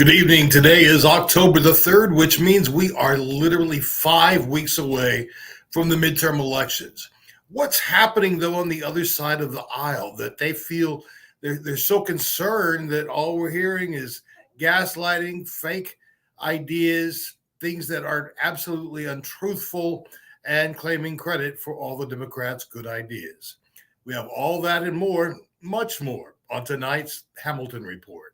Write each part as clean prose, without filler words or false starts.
Good evening. Today is October the 3rd, which means we are literally 5 weeks away from the midterm elections. What's happening, though, on the other side of the aisle that they feel they're so concerned that all we're hearing is gaslighting, fake ideas, things that are absolutely untruthful, and claiming credit for all the Democrats' good ideas. We have all that and more, much more, on tonight's Hamilton Report.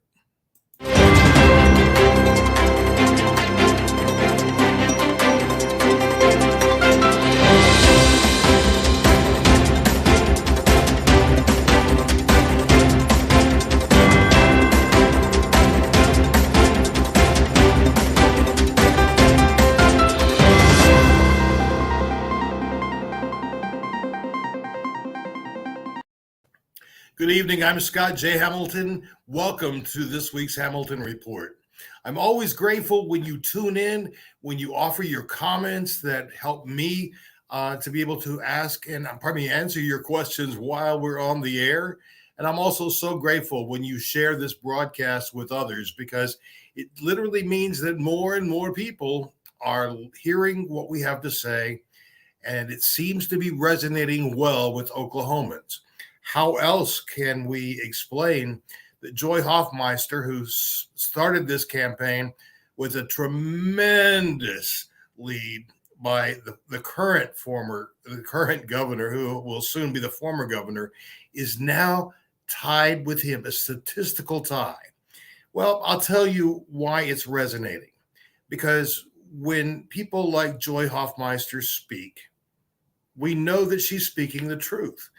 Good evening. I'm Scott J. Hamilton. Welcome to this week's Hamilton Report. I'm always grateful when you tune in, when you offer your comments that help me to be able to answer your questions while we're on the air. And I'm also so grateful when you share this broadcast with others, because it literally means that more and more people are hearing what we have to say, and it seems to be resonating well with Oklahomans. How else can we explain that Joy Hoffmeister, who started this campaign with a tremendous lead by the current governor, who will soon be the former governor, is now tied with him, a statistical tie? Well, I'll tell you why it's resonating. Because when people like Joy Hoffmeister speak, we know that she's speaking the truth.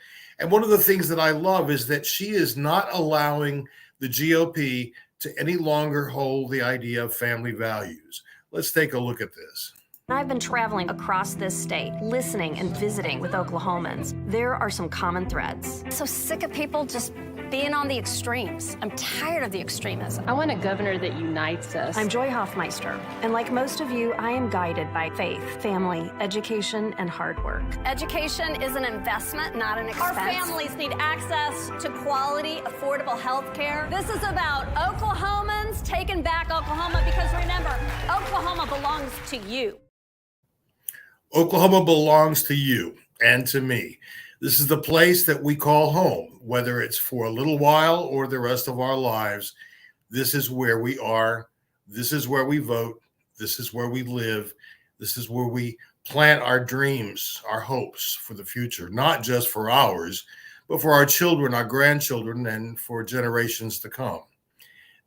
And one of the things that I love is that she is not allowing the GOP to any longer hold the idea of family values. Let's take a look at this. I've been traveling across this state, listening and visiting with Oklahomans. There are some common threads. So sick of people just being on the extremes. I'm tired of the extremism. I want a governor that unites us. I'm Joy Hoffmeister, and like most of you, I am guided by faith, family, education, and hard work. Education is an investment, not an expense. Our families need access to quality, affordable health care. This is about Oklahomans taking back Oklahoma, because remember, Oklahoma belongs to you. Oklahoma belongs to you and to me. This is the place that we call home, whether it's for a little while or the rest of our lives. This is where we are. This is where we vote. This is where we live. This is where we plant our dreams, our hopes for the future, not just for ours, but for our children, our grandchildren, and for generations to come.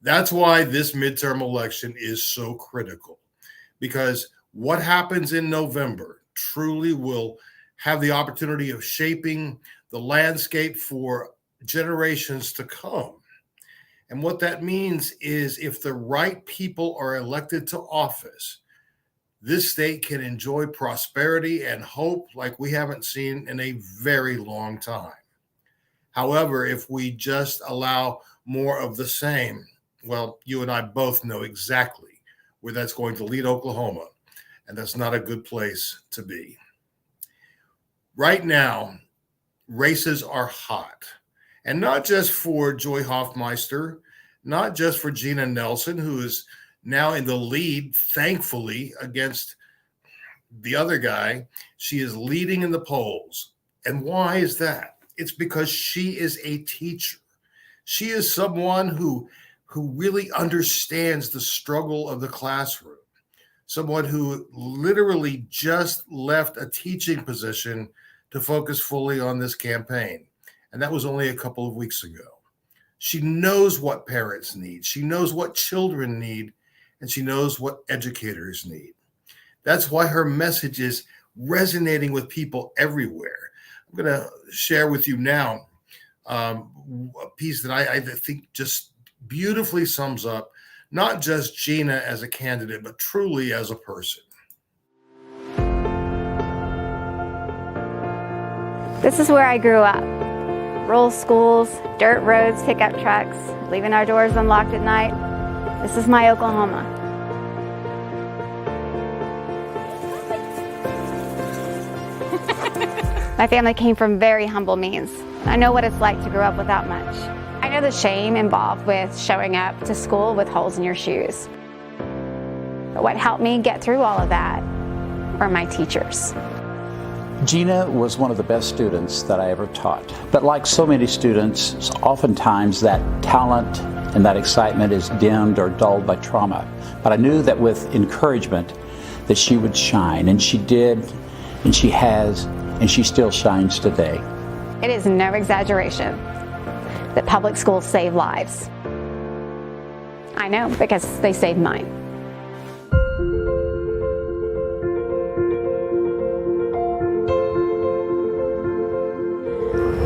That's why this midterm election is so critical, because what happens in November truly will have the opportunity of shaping the landscape for generations to come. And what that means is, if the right people are elected to office, this state can enjoy prosperity and hope like we haven't seen in a very long time. However, if we just allow more of the same, well, you and I both know exactly where that's going to lead Oklahoma, and that's not a good place to be. Right now, races are hot, and not just for Joy Hoffmeister, not just for Gina Nelson, who is now in the lead, thankfully, against the other guy. She is leading in the polls. And why is that? It's because she is a teacher. She is someone who really understands the struggle of the classroom, someone who literally just left a teaching position to focus fully on this campaign. And that was only a couple of weeks ago. She knows what parents need. She knows what children need, and she knows what educators need. That's why her message is resonating with people everywhere. I'm going to share with you now a piece that I think just beautifully sums up not just Gina as a candidate, but truly as a person. This is where I grew up. Rural schools, dirt roads, pickup trucks, leaving our doors unlocked at night. This is my Oklahoma. My family came from very humble means. I know what it's like to grow up without much. I know the shame involved with showing up to school with holes in your shoes. But what helped me get through all of that were my teachers. Gina was one of the best students that I ever taught. But like so many students, oftentimes that talent and that excitement is dimmed or dulled by trauma. But I knew that with encouragement that she would shine, and she did, and she has, and she still shines today. It is no exaggeration that public schools save lives. I know, because they saved mine.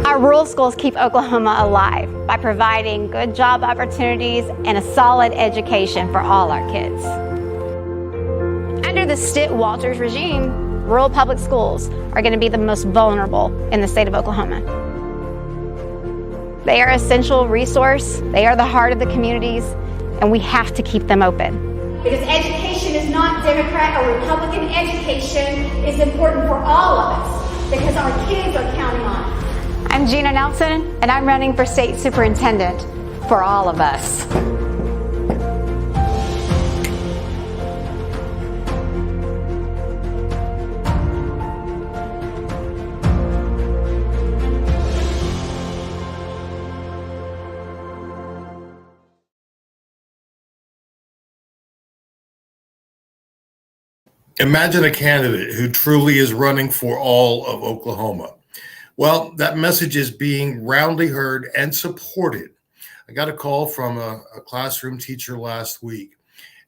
Our rural schools keep Oklahoma alive by providing good job opportunities and a solid education for all our kids. Under the Stitt-Walters regime, rural public schools are going to be the most vulnerable in the state of Oklahoma. They are an essential resource, they are the heart of the communities, and we have to keep them open. Because education is not Democrat or Republican. Education is important for all of us because our kids are counting on it. I'm Gina Nelson, and I'm running for state superintendent for all of us. Imagine a candidate who truly is running for all of Oklahoma. Well, that message is being roundly heard and supported. I got a call from a classroom teacher last week,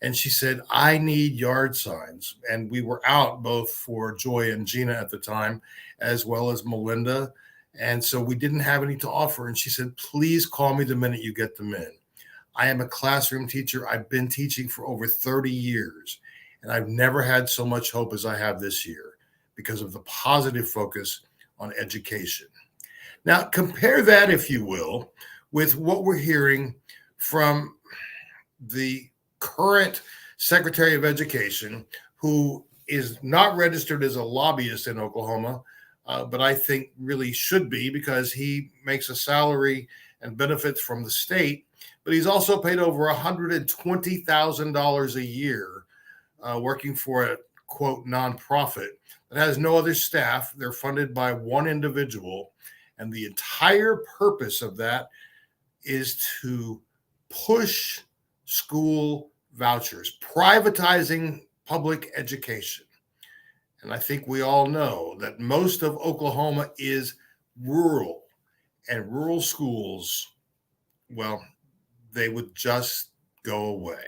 and she said, I need yard signs. And we were out both for Joy and Gina at the time, as well as Melinda. And so we didn't have any to offer. And she said, please call me the minute you get them in. I am a classroom teacher. I've been teaching for over 30 years, and I've never had so much hope as I have this year because of the positive focus on education. Now, compare that, if you will, with what we're hearing from the current Secretary of Education, who is not registered as a lobbyist in Oklahoma, but I think really should be because he makes a salary and benefits from the state, but he's also paid over $120,000 a year working for a, quote, nonprofit that has no other staff. They're funded by one individual. And the entire purpose of that is to push school vouchers, privatizing public education. And I think we all know that most of Oklahoma is rural, and rural schools, well, they would just go away.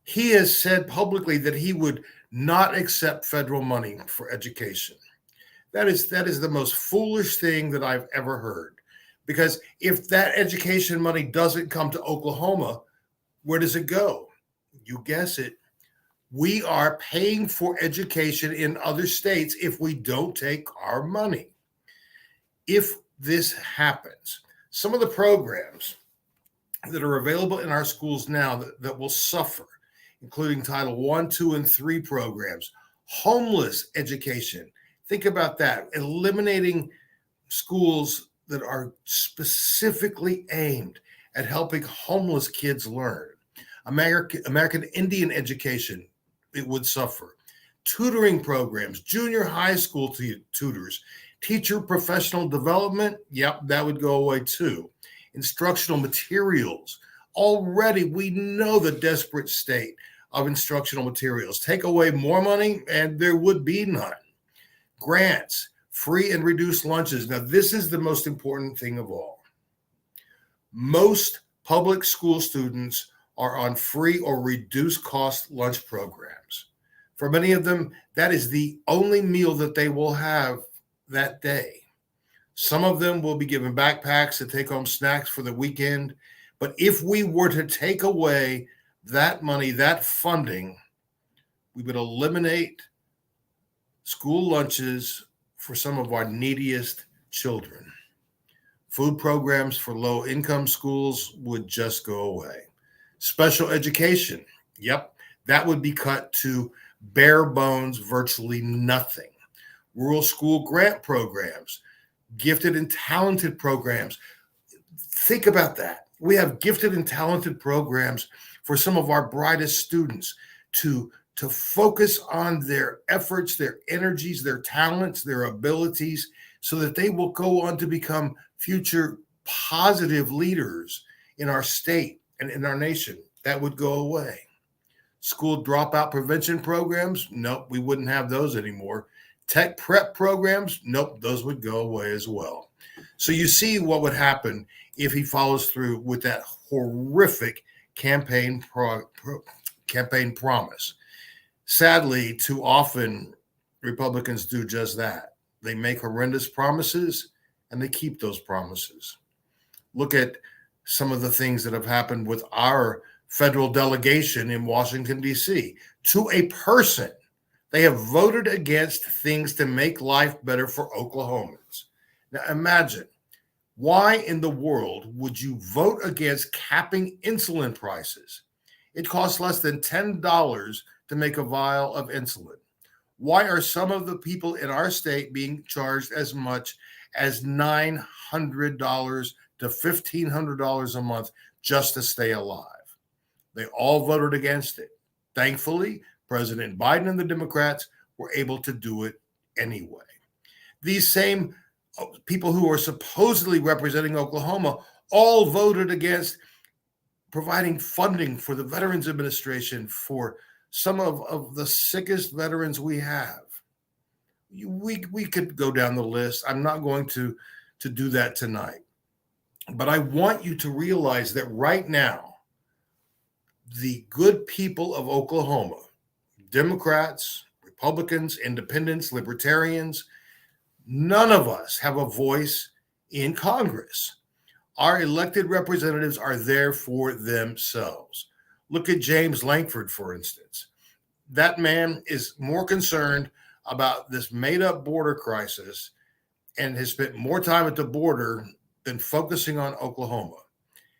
He has said publicly that he would not accept federal money for education. That is the most foolish thing that I've ever heard. Because if that education money doesn't come to Oklahoma, where does it go? You guess it. We are paying for education in other states if we don't take our money. If this happens, some of the programs that are available in our schools now that will suffer, including Title I, II, and III programs, homeless education. Think about that, eliminating schools that are specifically aimed at helping homeless kids learn. American Indian education, it would suffer. Tutoring programs, junior high school tutors, teacher professional development, yep, that would go away too. Instructional materials. Already we know the desperate state of instructional materials. Take away more money and there would be none. Grants, free and reduced lunches. Now, this is the most important thing of all. Most public school students are on free or reduced cost lunch programs. For many of them, that is the only meal that they will have that day. Some of them will be given backpacks to take home snacks for the weekend. But if we were to take away that money, that funding, we would eliminate school lunches for some of our neediest children. Food programs for low-income schools would just go away. Special education, yep, that would be cut to bare bones, virtually nothing. Rural school grant programs, gifted and talented programs. Think about that. We have gifted and talented programs for some of our brightest students to focus on their efforts, their energies, their talents, their abilities, so that they will go on to become future positive leaders in our state and in our nation. That would go away. School dropout prevention programs, nope, we wouldn't have those anymore. Tech prep programs, nope, those would go away as well. So you see what would happen if he follows through with that horrific campaign promise. Sadly, too often Republicans do just that. They make horrendous promises and they keep those promises. Look at some of the things that have happened with our federal delegation in Washington, D.C. To a person, they have voted against things to make life better for Oklahomans. Now imagine, why in the world would you vote against capping insulin prices? It costs less than $10 to make a vial of insulin. Why are some of the people in our state being charged as much as $900 to $1,500 a month just to stay alive? They all voted against it. Thankfully, President Biden and the Democrats were able to do it anyway. These same people who are supposedly representing Oklahoma all voted against providing funding for the Veterans Administration for some of the sickest veterans we have. We could go down the list. I'm not going to do that tonight. But I want you to realize that right now, the good people of Oklahoma, Democrats, Republicans, Independents, Libertarians, none of us have a voice in Congress. Our elected representatives are there for themselves. Look at James Lankford, for instance. That man is more concerned about this made-up border crisis and has spent more time at the border than focusing on Oklahoma.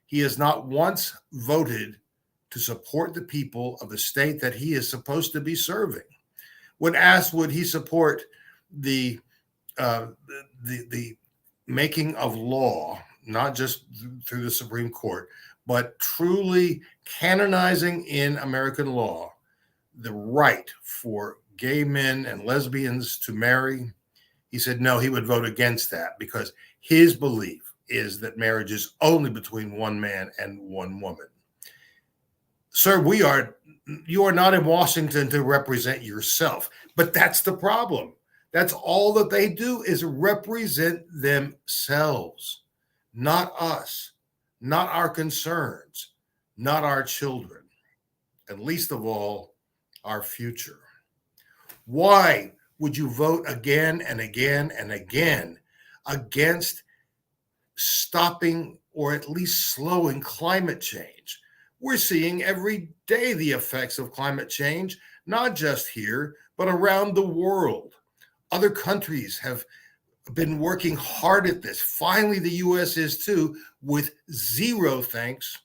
He has not once voted to support the people of the state that he is supposed to be serving. When asked, would he support the making of law, not just through the Supreme Court, but truly canonizing in American law the right for gay men and lesbians to marry, he said no, he would vote against that because his belief is that marriage is only between one man and one woman. Sir, you are not in Washington to represent yourself, but that's the problem. That's all that they do is represent themselves, not us, not our concerns, not our children, and least of all, our future. Why would you vote again and again and again against stopping or at least slowing climate change? We're seeing every day the effects of climate change, not just here, but around the world. Other countries have been working hard at this. Finally, the U.S. is too, with zero thanks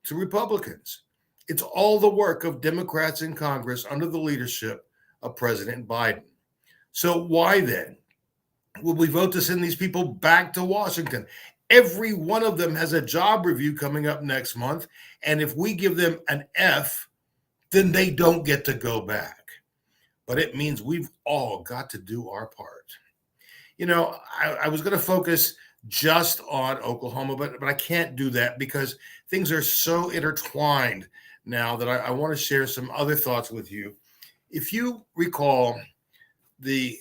to Republicans. It's all the work of Democrats in Congress under the leadership of President Biden. So why then would we vote to send these people back to Washington? Every one of them has a job review coming up next month. And if we give them an F, then they don't get to go back. But it means we've all got to do our part. You know, I was going to focus just on Oklahoma, but I can't do that because things are so intertwined now that I want to share some other thoughts with you. If you recall, the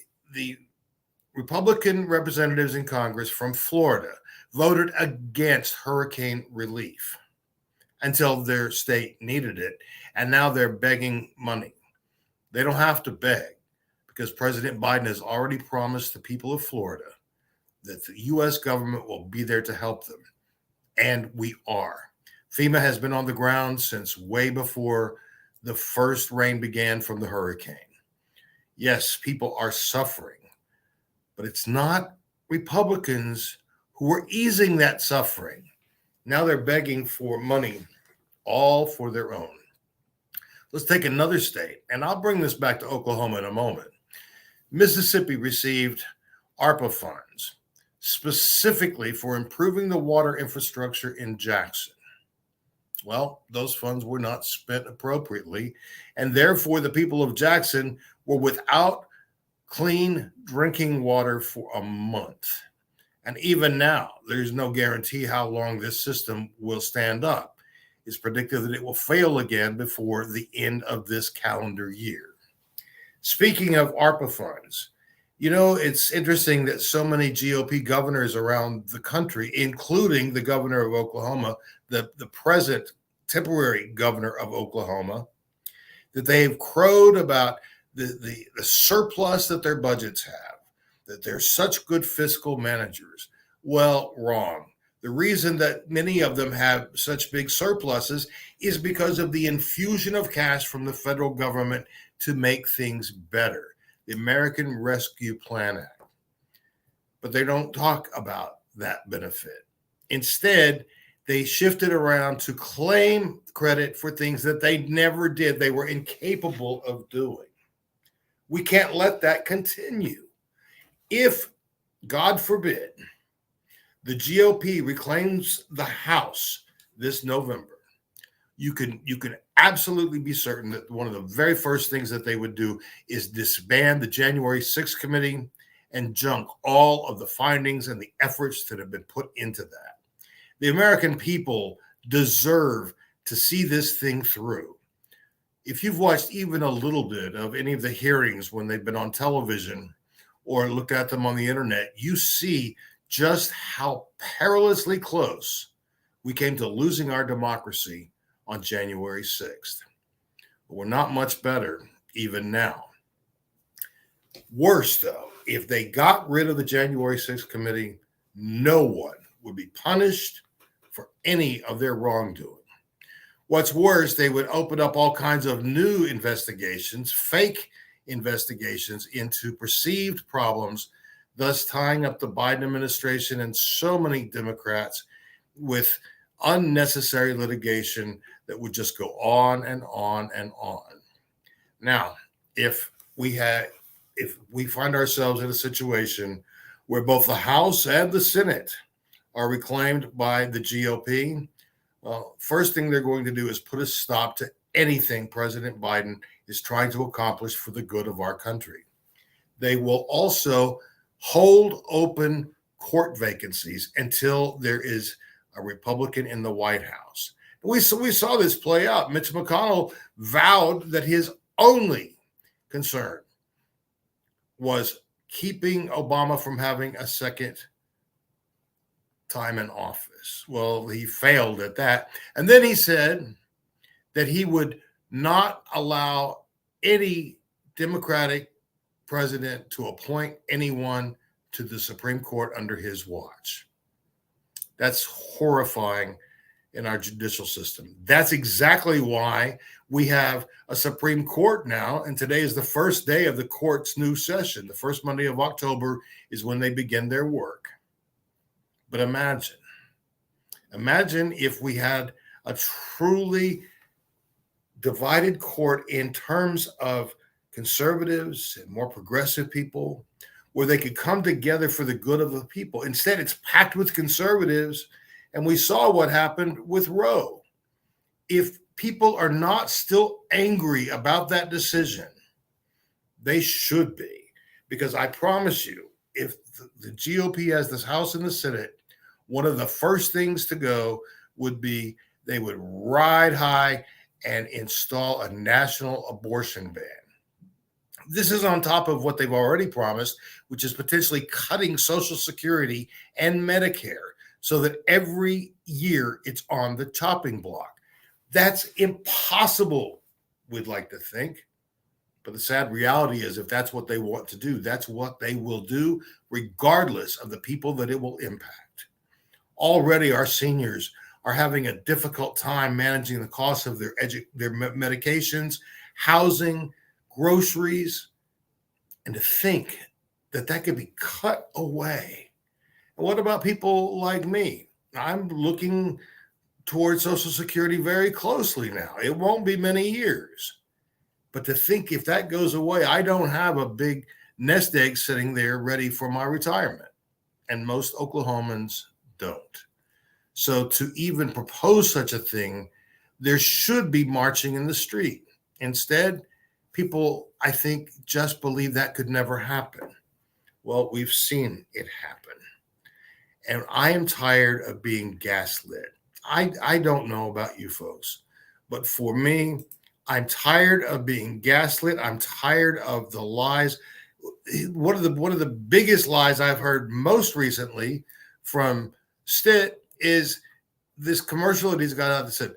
Republican representatives in Congress from Florida voted against hurricane relief until their state needed it, and now they're begging money. They don't have to beg because President Biden has already promised the people of Florida that the U.S. government will be there to help them, and we are. FEMA has been on the ground since way before the first rain began from the hurricane. Yes, people are suffering, but it's not Republicans who are easing that suffering. Now they're begging for money, all for their own. Let's take another state, and I'll bring this back to Oklahoma in a moment. Mississippi received ARPA funds specifically for improving the water infrastructure in Jackson. Well, those funds were not spent appropriately, and therefore the people of Jackson were without clean drinking water for a month. And even now, there's no guarantee how long this system will stand up. It's predicted that it will fail again before the end of this calendar year. Speaking of ARPA funds, it's interesting that so many GOP governors around the country, including the governor of Oklahoma, the present temporary governor of Oklahoma, that they've crowed about the surplus that their budgets have, that they're such good fiscal managers. Well, wrong. The reason that many of them have such big surpluses is because of the infusion of cash from the federal government to make things better, the American Rescue Plan Act. But they don't talk about that benefit. Instead, they shifted around to claim credit for things that they never did. They were incapable of doing. We can't let that continue. If, God forbid, the GOP reclaims the House this November, you can absolutely be certain that one of the very first things that they would do is disband the January 6th committee and junk all of the findings and the efforts that have been put into that. The American people deserve to see this thing through. If you've watched even a little bit of any of the hearings when they've been on television or looked at them on the internet, you see just how perilously close we came to losing our democracy on January 6th. But we're not much better even now. Worse, though, if they got rid of the January 6th committee, no one would be punished for any of their wrongdoing. What's worse, they would open up all kinds of new investigations, fake investigations into perceived problems, thus tying up the Biden administration and so many Democrats with unnecessary litigation that would just go on and on and on. Now, if we find ourselves in a situation where both the House and the Senate are reclaimed by the GOP, well, first thing they're going to do is put a stop to anything President Biden is trying to accomplish for the good of our country. They will also hold open court vacancies until there is a Republican in the White House. We saw this play out. Mitch McConnell vowed that his only concern was keeping Obama from having a second time in office. Well, he failed at that. And then he said that he would not allow any Democratic president to appoint anyone to the Supreme Court under his watch. That's horrifying in our judicial system. That's exactly why we have a Supreme Court now, and today is the first day of the court's new session. The first Monday of October is when they begin their work. But imagine if we had a truly divided court in terms of conservatives and more progressive people, where they could come together for the good of the people. Instead, it's packed with conservatives, and we saw what happened with Roe. If people are not still angry about that decision, they should be, because I promise you, if the GOP has this House and the Senate, one of the first things to go would be they would ride high and install a national abortion ban. This is on top of what they've already promised, which is potentially cutting Social Security and Medicare so that every year it's on the chopping block. That's impossible, we'd like to think. But the sad reality is, if that's what they want to do, that's what they will do, regardless of the people that it will impact. Already, our seniors are having a difficult time managing the cost of their medications, housing, groceries, and to think that that could be cut away. And what about people like me? I'm looking towards Social Security very closely now. It won't be many years. But to think if that goes away, I don't have a big nest egg sitting there ready for my retirement. and most Oklahomans don't. So to even propose such a thing, there should be marching in the street. Instead, people, I think, just believe that could never happen. Well, we've seen it happen. And I am tired of being gaslit. I don't know about you folks, but for me, I'm tired of being gaslit. I'm tired of the lies. One of the biggest lies I've heard most recently from Stitt is this commercial that he's got out that said,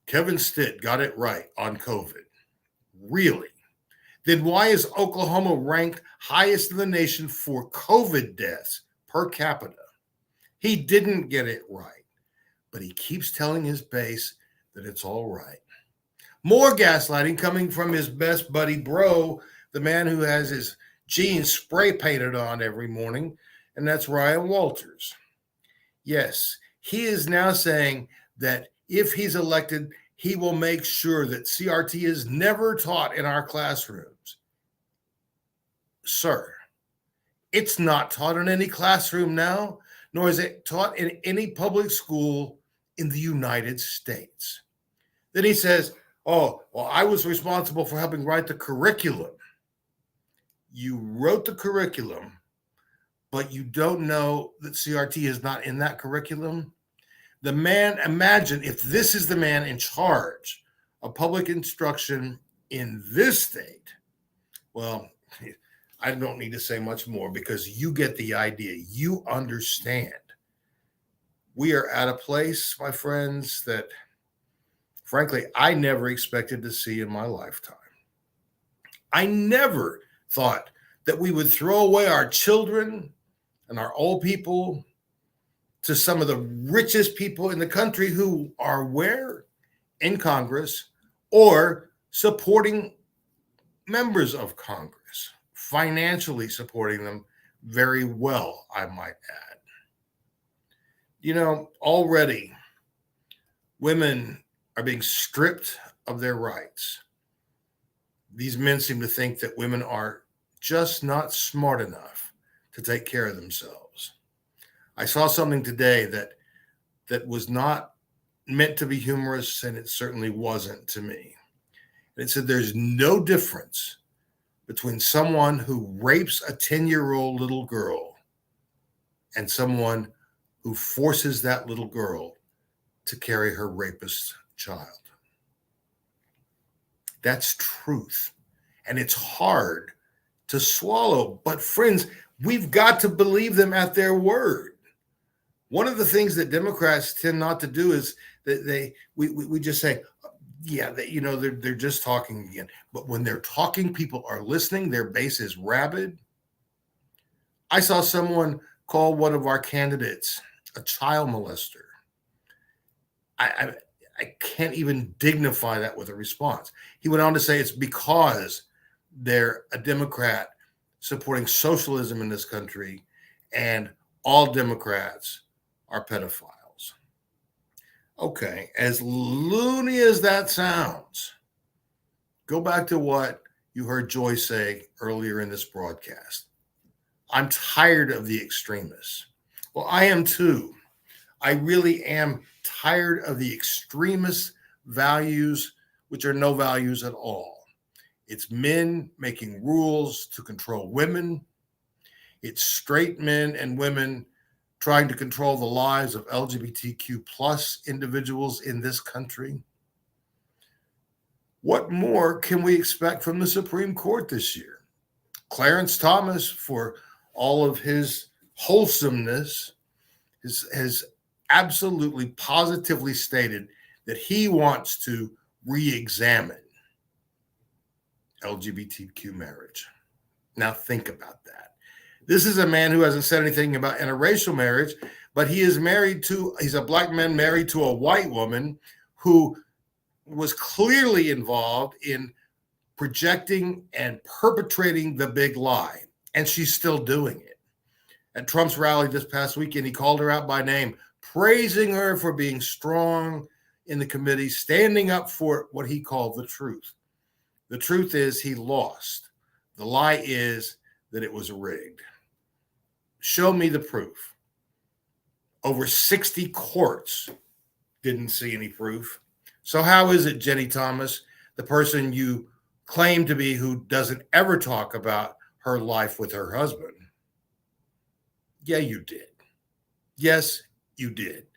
Kevin Stitt got it right on COVID. Really? Then why is Oklahoma ranked highest in the nation for COVID deaths per capita? He didn't get it right, but he keeps telling his base that it's all right. More gaslighting coming from his best buddy bro, the man who has his jeans spray painted on every morning, and that's Ryan Walters. Yes, he is now saying that if he's elected, he will make sure that CRT is never taught in our classrooms. Sir, it's not taught in any classroom now, nor is it taught in any public school in the United States. Then he says, oh, well, I was responsible for helping write the curriculum. You wrote the curriculum, but you don't know that CRT is not in that curriculum? The man, imagine if this is the man in charge of public instruction in this state. Well, I don't need to say much more because you get the idea. You understand. We are at a place, my friends, that frankly, I never expected to see in my lifetime. I never thought that we would throw away our children and our old people to some of the richest people in the country who are where? In Congress or supporting members of Congress, financially supporting them very well, I might add. You know, already women are being stripped of their rights. These men seem to think that women are just not smart enough to take care of themselves. I saw something today that was not meant to be humorous, and it certainly wasn't to me. It said there's no difference between someone who rapes a 10-year-old little girl and someone who forces that little girl to carry her rapist child. That's truth. And it's hard to swallow. But friends, we've got to believe them at their word. One of the things that Democrats tend not to do is that we just say, yeah, they're just talking again. But when they're talking, people are listening. Their base is rabid. I saw someone call one of our candidates a child molester. I can't even dignify that with a response. He went on to say it's because they're a Democrat supporting socialism in this country, and all Democrats are pedophiles. Okay, as loony as that sounds, go back to what you heard Joy say earlier in this broadcast. I'm tired of the extremists. Well, I am too. I really am tired of the extremist values, which are no values at all. It's men making rules to control women. It's straight men and women trying to control the lives of LGBTQ plus individuals in this country. What more can we expect from the Supreme Court this year? Clarence Thomas, for all of his wholesomeness, has absolutely positively stated that he wants to re-examine LGBTQ marriage. Now think about that. This is a man who hasn't said anything about interracial marriage, but he's a black man married to a white woman who was clearly involved in projecting and perpetrating the big lie, and she's still doing it. At Trump's rally this past weekend, he called her out by name, praising her for being strong in the committee, standing up for what he called the truth. The truth is he lost. The lie is that it was rigged. Show me the proof. Over 60 courts didn't see any proof. So how is it, Jenny Thomas, the person you claim to be who doesn't ever talk about her life with her husband? Yeah, you did. Yes, you did.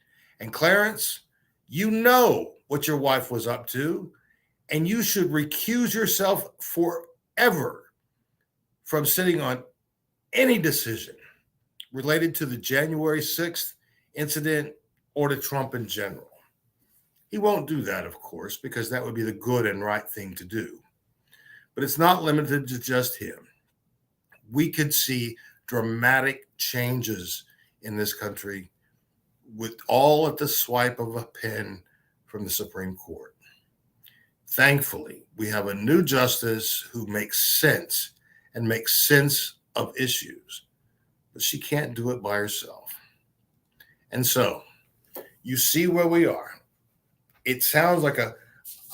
And Clarence, you know what your wife was up to, and you should recuse yourself forever from sitting on any decision related to the January 6th incident or to Trump in general. He won't do that, of course, because that would be the good and right thing to do. But it's not limited to just him. We could see dramatic changes in this country with all at the swipe of a pen from the Supreme Court. Thankfully, we have a new justice who makes sense and makes sense of issues, but she can't do it by herself. And so you see where we are. It sounds like a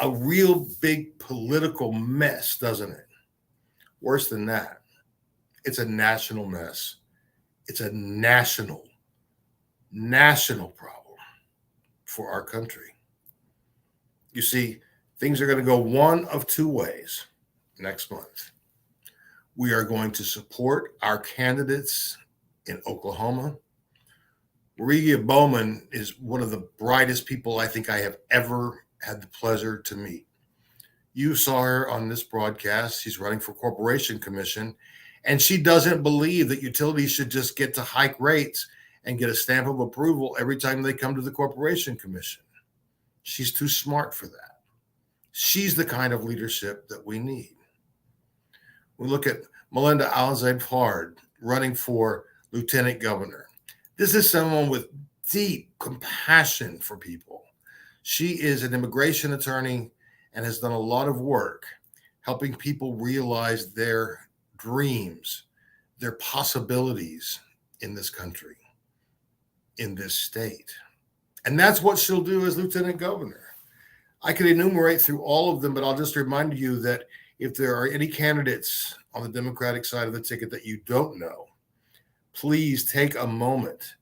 real big political mess, doesn't it? Worse than that, it's a national mess. It's a national problem for our country. You see, things are going to go one of two ways next month. We are going to support our candidates in Oklahoma. Maria Bowman is one of the brightest people I think I have ever had the pleasure to meet. You saw her on this broadcast. She's running for Corporation Commission, and she doesn't believe that utilities should just get to hike rates and get a stamp of approval every time they come to the Corporation Commission. She's too smart for that. She's the kind of leadership that we need. We look at Melinda Alzade-Fard running for lieutenant governor. This is someone with deep compassion for people. She is an immigration attorney and has done a lot of work helping people realize their dreams, their possibilities in this country, in this state. And that's what she'll do as lieutenant governor. I could enumerate through all of them, but I'll just remind you that if there are any candidates on the Democratic side of the ticket that you don't know, please take a moment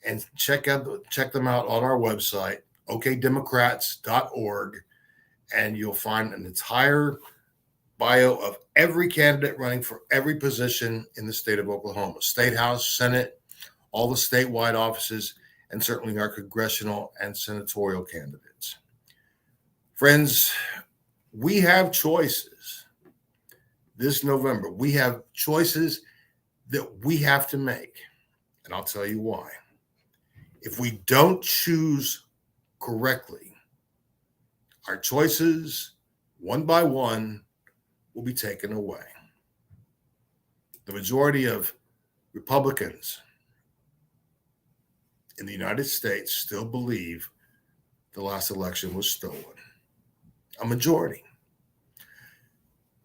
and check them out on our website, okdemocrats.org, and you'll find an entire bio of every candidate running for every position in the state of Oklahoma, State House, Senate, all the statewide offices, and certainly our congressional and senatorial candidates. Friends, we have choices this November. We have choices that we have to make, and I'll tell you why. If we don't choose correctly, our choices, one by one, will be taken away. The majority of Republicans in the United States still believe the last election was stolen. A majority.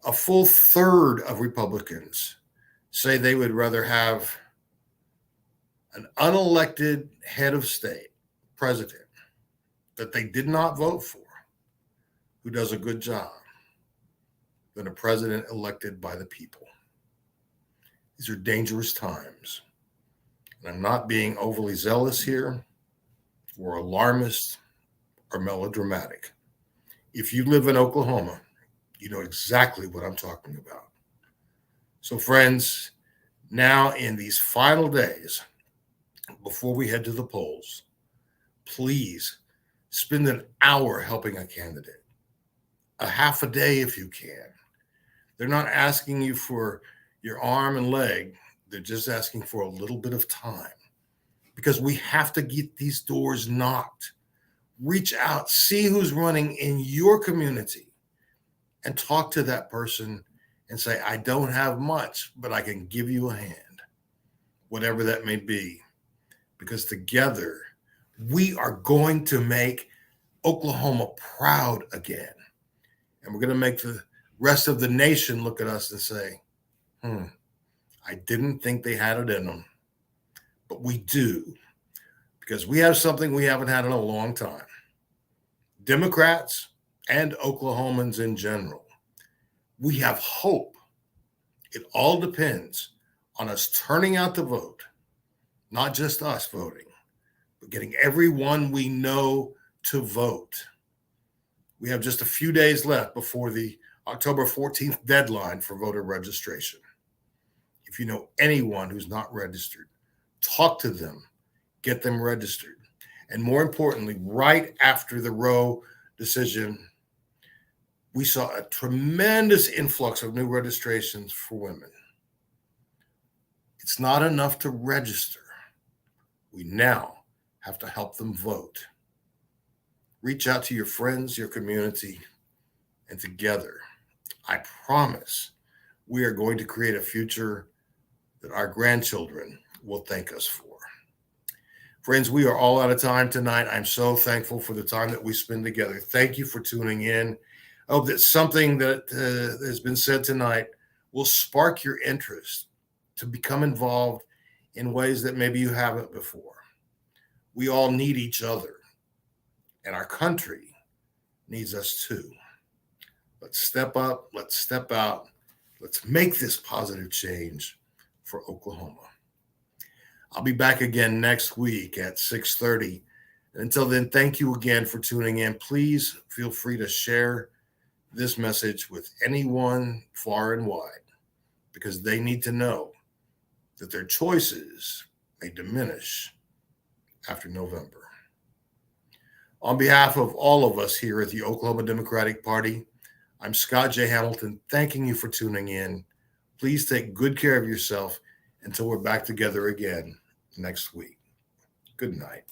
A full third of Republicans say they would rather have an unelected head of state, president, that they did not vote for, who does a good job, than a president elected by the people. These are dangerous times. And I'm not being overly zealous here or alarmist or melodramatic. If you live in Oklahoma, you know exactly what I'm talking about. So friends, now in these final days, before we head to the polls, please spend an hour helping a candidate, a half a day if you can. They're not asking you for your arm and leg. They're just asking for a little bit of time, because we have to get these doors knocked. Reach out, see who's running in your community, and talk to that person and say, I don't have much, but I can give you a hand, whatever that may be, because together we are going to make Oklahoma proud again. And we're going to make the rest of the nation look at us and say, I didn't think they had it in them, but we do, because we have something we haven't had in a long time. Democrats and Oklahomans in general, we have hope. It all depends on us turning out to vote, not just us voting, but getting everyone we know to vote. We have just a few days left before the October 14th deadline for voter registration. If you know anyone who's not registered, talk to them, get them registered. And more importantly, right after the Roe decision, we saw a tremendous influx of new registrations for women. It's not enough to register. We now have to help them vote. Reach out to your friends, your community, and together, I promise we are going to create a future that our grandchildren will thank us for. Friends, we are all out of time tonight. I'm so thankful for the time that we spend together. Thank you for tuning in. I hope that something that has been said tonight will spark your interest to become involved in ways that maybe you haven't before. We all need each other, and our country needs us too. Let's step up, let's step out, let's make this positive change for Oklahoma. I'll be back again next week at 6:30. Until then, thank you again for tuning in. Please feel free to share this message with anyone far and wide, because they need to know that their choices may diminish after November. On behalf of all of us here at the Oklahoma Democratic Party, I'm Scott J. Hamilton, thanking you for tuning in. Please take good care of yourself until we're back together again next week. Good night.